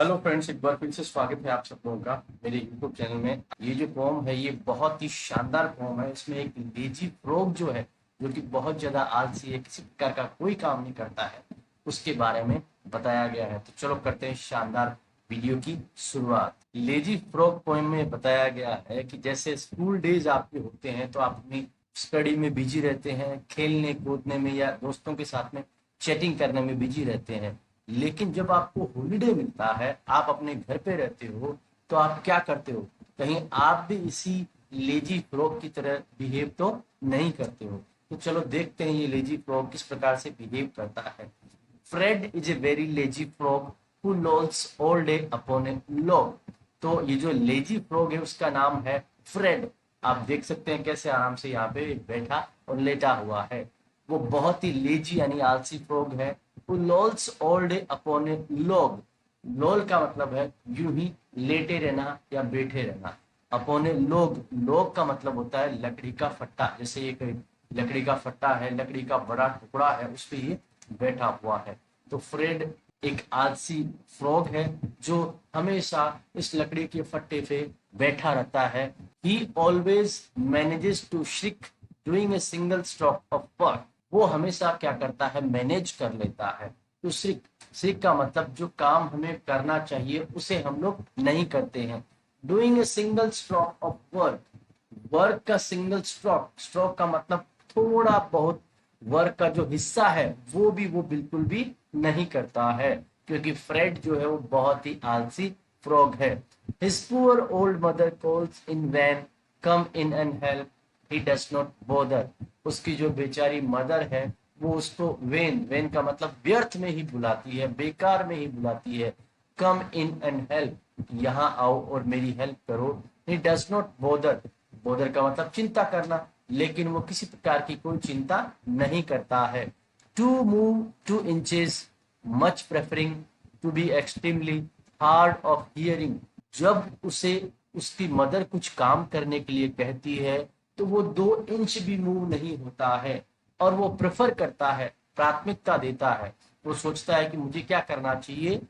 Hello friends, एक बार फिर से स्वागत है आप सब लोगों का मेरे यूट्यूब चैनल में। ये जो पोम है ये बहुत ही शानदार पोम है। इसमें एक लेजी फ्रॉग जो है, जो कि बहुत ज्यादा आलसी है, किसी प्रकार का कोई काम नहीं करता है, उसके बारे में बताया गया है। तो चलो करते हैं शानदार वीडियो की शुरुआत। लेजी फ्रॉग पोएम में बताया गया है कि जैसे स्कूल डेज आपके होते हैं तो आप अपनी स्टडी में बिजी रहते हैं, खेलने कूदने में या दोस्तों के साथ में चैटिंग करने में बिजी रहते हैं। लेकिन जब आपको हॉलीडे मिलता है, आप अपने घर पे रहते हो, तो आप क्या करते हो? कहीं आप भी इसी लेजी फ्रॉग की तरह बिहेव तो नहीं करते हो? तो चलो देखते हैं ये लेजी फ्रॉग किस प्रकार से बिहेव करता है। Fred is a very lazy frog who lolls all day upon a log. तो ये जो लेजी फ्रॉग है उसका नाम है फ्रेड। आप देख सकते हैं कैसे आराम से यहाँ पे बैठा और लेटा हुआ है। वो बहुत ही लेजी यानी आलसी फ्रॉग है। who lolls all day upon a log। लोल का मतलब है यूं ही लेटे रहना या बैठे रहना। अपॉन ए लोग, लोग का मतलब होता है लकड़ी का फट्टा। जैसे ये कोई लकड़ी का फट्टा है, लकड़ी का बड़ा टुकड़ा है, उस पे ये बैठा हुआ है। तो फ्रेड एक आलसी फ्रॉग है जो हमेशा इस लकड़ी के फट्टे पे बैठा रहता है। He always manages to shirk doing a single stroke of work. वो हमेशा क्या करता है, मैनेज कर लेता है। तो श्रिक, श्रिक का मतलब जो काम हमें करना चाहिए उसे हम लोग नहीं करते हैं। Doing a single stroke of work, work का सिंगल स्ट्रोक, स्ट्रोक का मतलब थोड़ा बहुत वर्क का जो हिस्सा है वो बिल्कुल भी नहीं करता है, क्योंकि फ्रेड जो है वो बहुत ही आलसी फ्रॉग है। His poor old mother calls in vain, come in and help, he does not bother. उसकी जो बेचारी मदर है वो उसको वेन, वेन का मतलब व्यर्थ में ही बुलाती है, बेकार में ही बुलाती है। कम इन एंड हेल्प, यहाँ आओ और मेरी हेल्प करो। ही डज नॉट बॉदर, बॉदर का मतलब चिंता करना, लेकिन वो किसी प्रकार की कोई चिंता नहीं करता है। To move 2 inches, much preferring to be extremely hard of hearing. जब उसे उसकी मदर कुछ काम करने के लिए कहती है तो वो 2 इंच भी मूव नहीं होता है, और वो प्रेफर करता है, प्राथमिकता देता है। वो सोचता है कि मुझे क्या करना चाहिए।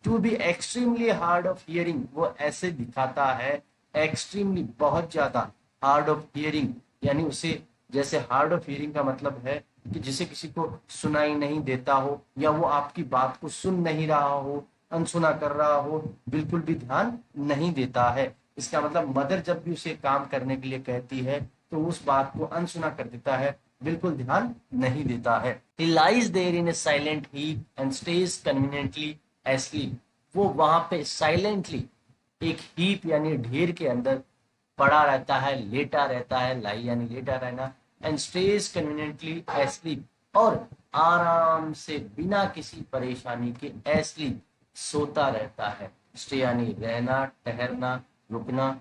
To be extremely hard of hearing, वो ऐसे दिखाता है एक्सट्रीमली बहुत ज्यादा, हार्ड ऑफ हियरिंग यानी उसे, जैसे हार्ड ऑफ हियरिंग का मतलब है कि जिसे किसी को सुनाई नहीं देता हो या वो आपकी बात को सुन नहीं रहा हो, अनसुना कर रहा हो, बिल्कुल भी ध्यान नहीं देता है। इसका मतलब मदर जब भी उसे काम करने के लिए कहती है तो उस बात को अनसुना कर देता है, बिल्कुल ध्यान नहीं देता है। He lies there in a silent heap and stays conveniently asleep। वो वहां पे साइलेंटली एक हीप यानी ढेर के अंदर पड़ा रहता है, लेटा रहता है, लाई यानी लेटा रहना, एंड स्टेज कन्वीनियंटली एस्लीप, और आराम से बिना किसी परेशानी के एस्लीप सोता रहता है। स्टे यानी रहना, ठहरना, रुकना।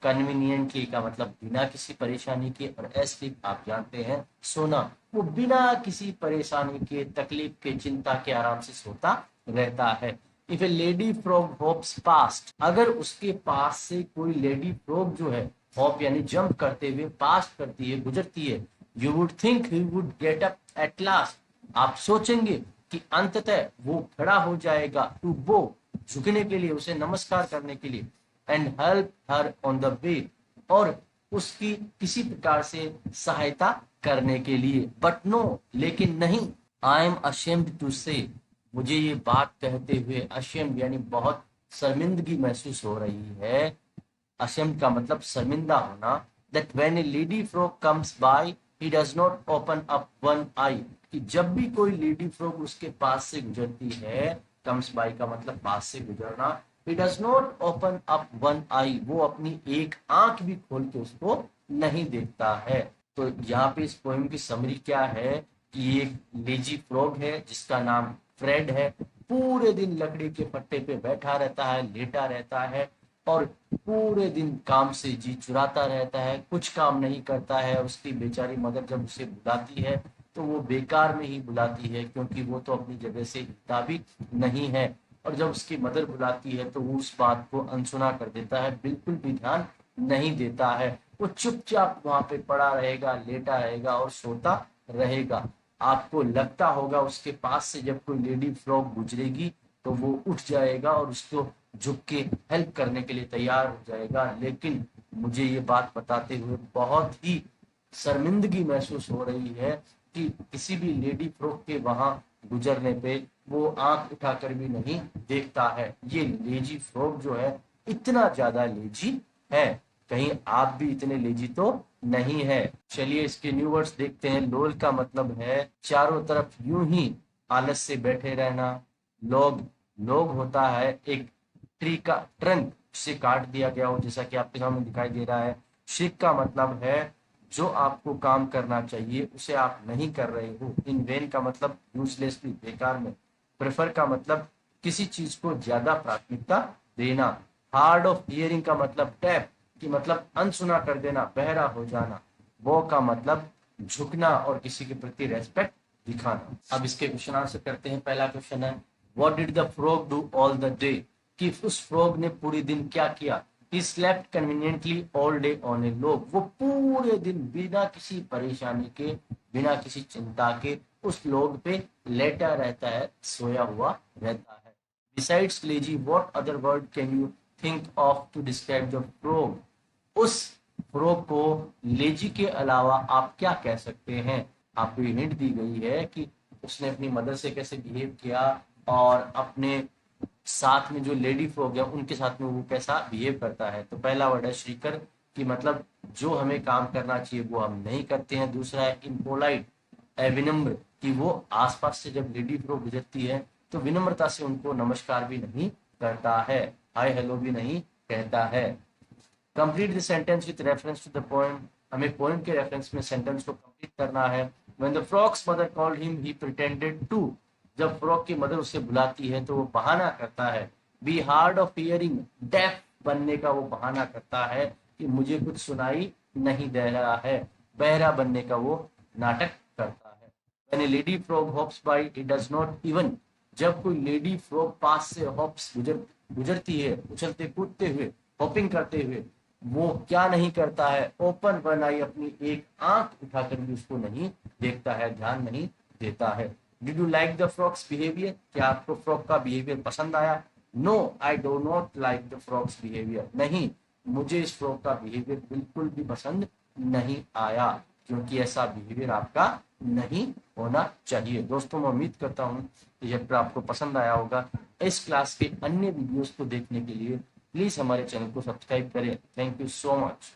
कन्वीनियंटली का मतलब बिना किसी परेशानी के, और एस्लीप आप जानते हैं सोना। वो बिना किसी परेशानी के, तकलीफ के, चिंता के आराम से सोता रहता है। If A lady frog hopes past, अगर उसके पास से कोई लेडी फ्रॉग जो है, हॉप यानी जंप करते हुए पास्ट करती है, गुजरती है, you would think he would get up at last. आप सोचेंगे कि अंततः वो खड़ा हो जाएगा, टू बो झुकने के लिए, उसे नमस्कार करने के लिए, and help her on the way, और उसकी किसी प्रकार से सहायता करने के लिए। बट नो, लेकिन नहीं। आई एम अशेम्ड टू से, मुझे ये बात कहते हुए अशेम्ड यानी बहुत शर्मिंदगी महसूस हो रही है। अशेम्ड का मतलब शर्मिंदा होना। That when a lady frog comes by he does not open up one eye, कि जब भी कोई लेडी फ्रॉग उसके पास से गुजरती है, कम्स बाय का मतलब पास से गुजरना, he does not open up one eye, वो अपनी एक आंख भी खोल के उसको नहीं देखता है। तो यहाँ पे इस पोएम की समरी क्या है कि ये एक लेजी फ्रॉग है जिसका नाम फ्रेड है। पूरे दिन लकड़ी के पट्टे पे बैठा रहता है, लेटा रहता है, और पूरे दिन काम से जी चुराता रहता है, कुछ काम नहीं करता है। उसकी बेचारी मदर जब उसे बुलाती है तो वो बेकार में ही बुलाती है, क्योंकि वो तो अपनी जगह से हिलता भी नहीं है। और जब उसकी मदर बुलाती है तो वो उस बात को अनसुना कर देता है, बिल्कुल भी ध्यान नहीं देता है। वो चुपचाप वहां पे पड़ा रहेगा, लेटा रहेगा और सोता रहेगा। आपको लगता होगा उसके पास से जब कोई लेडी फ्रॉग गुजरेगी तो वो उठ जाएगा और उसको झुक के हेल्प करने के लिए तैयार हो जाएगा। लेकिन मुझे ये बात बताते हुए बहुत ही शर्मिंदगी महसूस हो रही है कि किसी भी लेडी फ्रॉक के वहां गुजरने पे वो आंख उठाकर भी नहीं देखता है। ये लेजी फ्रॉक जो है इतना ज्यादा लेजी है। कहीं आप भी इतने लेजी तो नहीं है। चलिए इसके न्यू वर्ड्स देखते हैं। लोल का मतलब है चारों तरफ यूं ही आलस से बैठे रहना। लोग लोग होता है एक ट्री का ट्रंक से काट दिया गया हो, जैसा कि आपके सामने दिखाई दे रहा है। शिक का मतलब है जो आपको काम करना चाहिए उसे आप नहीं कर रहे हो। इन वेन का मतलब यूजलेसली, बेकार में। प्रेफर का मतलब किसी चीज को ज्यादा प्राथमिकता देना। हार्ड ऑफ हियरिंग का मतलब टैप कि मतलब अनसुना कर देना, बहरा हो जाना। वो का मतलब झुकना और किसी के प्रति रेस्पेक्ट दिखाना। अब इसके क्वेश्चन आंसर करते हैं। पहला क्वेश्चन है what did the frog do all the day, कि उस फ्रॉग ने पूरे दिन क्या किया। He slept conveniently all day on a log. वो पूरे दिन बिना किसी परेशानी के, बिना किसी चिंता के उस लोग पे लेटा रहता है, सोया हुआ रहता है। Besides lazy, what other word can you think of to describe the frog? उस फ्रॉग को लेजी के अलावा आप क्या कह सकते हैं। आपको ये हिंट दी गई है कि उसने अपनी मदर से कैसे बिहेव किया और अपने साथ में जो लेडी फ्रॉग है उनके साथ में वो कैसा बिहेव करता है। तो पहला वर्ड है श्रीकर, कि मतलब जो हमें काम करना चाहिए वो हम नहीं करते हैं। दूसरा है इम्पोलाइट, विनम्र, कि वो आसपास से जब लेडी फ्रॉग गुजरती है तो विनम्रता से उनको नमस्कार भी नहीं करता है, हाय हेलो भी नहीं कहता है। Complete the sentence with reference to the poem, हमें पोएम के रेफरेंस में सेंटेंस को कंप्लीट करना है। When the frog's mother called him he pretended to, जब फ्रॉग की मदर उसे बुलाती है तो वो बहाना करता है। Be hard of hearing, deaf बनने का वो बहाना करता है कि मुझे कुछ सुनाई नहीं दे रहा है। बहरा बनने का वो नाटक करता है। When a lady frog hops by it does not even, जब कोई लेडी फ्रॉग पास से हॉप्स गुजरती है, उछलते कूदते हुए, हॉपिंग करते हुए, वो क्या नहीं करता है, ओपन वन आई, अपनी एक आंख उठाकर भी उसको नहीं देखता है, ध्यान नहीं देता है। Did you like the frog's behaviour, क्या आपको फ्रॉक का बिहेवियर पसंद आया। No I do not like the frog's behaviour, नहीं मुझे इस फ्रॉक का बिहेवियर बिल्कुल भी पसंद नहीं आया, क्योंकि ऐसा बिहेवियर आपका नहीं होना चाहिए। दोस्तों मैं उम्मीद करता हूँ कि चैप्टर आपको पसंद आया होगा। इस क्लास के अन्य वीडियोस को देखने के लिए प्लीज हमारे चैनल को सब्सक्राइब करें। Thank you so much.